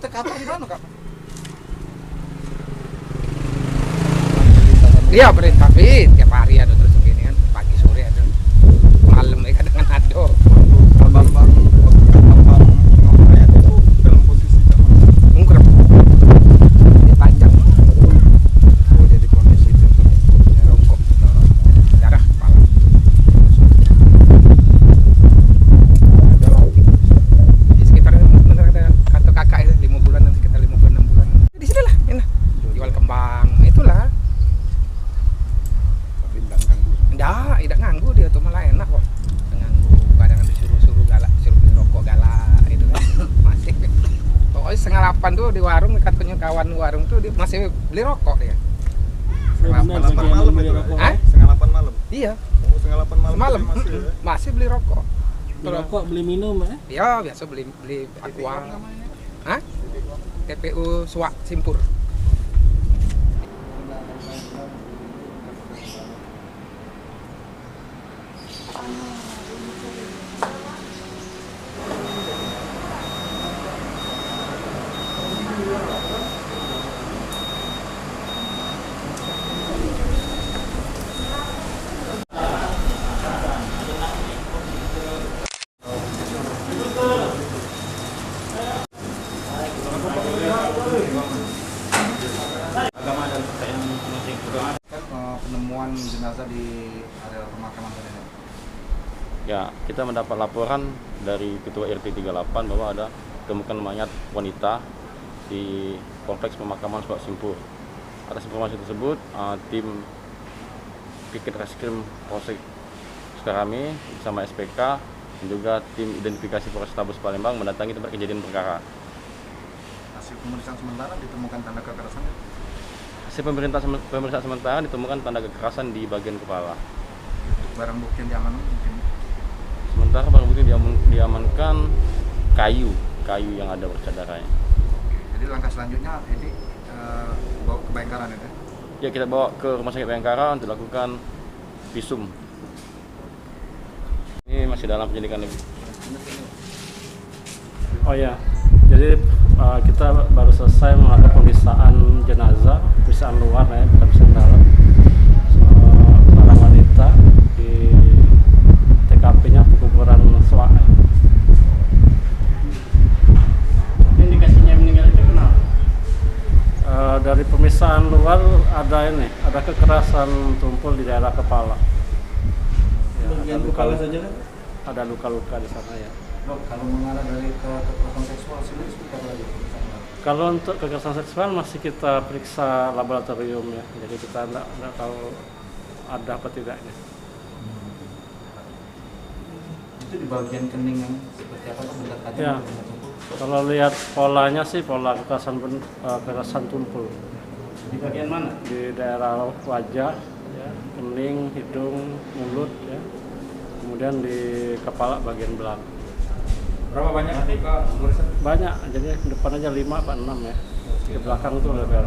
TKP di mana, Kak? Iya, perintah tiap hari ada terus begini kan, pagi sore ada, malam kadang ada. Abang itu dalam posisi Mungkrep. Dia panjang. oh, jadi kondisi tentunya Rongkok, darah kepala. Di sekitar bener ada kata kakak itu 5 bulan, sekitar 5 bulan 6 bulan. Di sini lah, enak. Jual kembang, itulah. tapi tidak ganggu. Tidak nganggu dia tuh, malah enak kok. Nganggu, kadang disuruh galak, suruh beli rokok galak itu kan. Masih. Pokoknya 7:30 tuh di warung, katanya kawan warung tuh dia masih beli rokok dia. Setengah 8 malam itu. Hah? Setengah 8 malam. Iya, Oh, setengah 8 malam. malam Masih ya. masih beli rokok. Beli rokok, beli minum ya? Ya biasa beli aqua. Namanya. Hah? TPU Suak Simpur. Agama dan percayaan masing-masing. Penemuan jenazah di area pemakaman tadi. Ya, kita mendapat laporan dari Ketua RT 38 bahwa ada temukan mayat wanita di kompleks pemakaman Suak Simpur. Atas informasi tersebut, tim Pikit Reskrim Polsek Sukarame bersama SPK dan juga tim identifikasi Polrestabes Palembang mendatangi tempat kejadian perkara. Hasil pemeriksaan sementara ditemukan tanda kekerasan. Hasil pemeriksaan sementara ditemukan tanda kekerasan di bagian kepala. Barang bukti yang diamankan mungkin. Sementara barang bukti diamankan kayu yang ada bercak darahnya. Jadi langkah selanjutnya ini bawa ke Bayangkara itu. Ya, kita bawa ke Rumah Sakit Bayangkara untuk dilakukan visum. Ini masih dalam penyelidikan lebih. Oh ya, jadi kita baru selesai melakukan pemeriksaan jenazah, pemeriksaan luar ya, bukan pemeriksaan dalam. Seorang wanita di TKP-nya pekuburan Suak. Indikasinya meninggal itu kenal. Dari pemeriksaan luar ada kekerasan tumpul di daerah kepala. Ya, Bagian kepala saja kan? Ada luka-luka di sana ya. Dok, kalau mengarah dari kekerasan seksual sendiri seperti apa lagi? Kalau untuk kekerasan seksual masih kita periksa laboratorium ya, jadi kita tidak tahu ada apa tidaknya. Itu di bagian kening yang seperti apa tuh, bentar tajam Ya. atau bentar tumpul? Kalau lihat polanya sih pola kekerasan tumpul Di bagian mana? di daerah wajah, ya, kening, hidung, mulut, ya. Kemudian di kepala bagian belakang. Berapa banyak luka? Banyak, jadi depan aja 5 apa 6 ya. Di belakang itu lebih.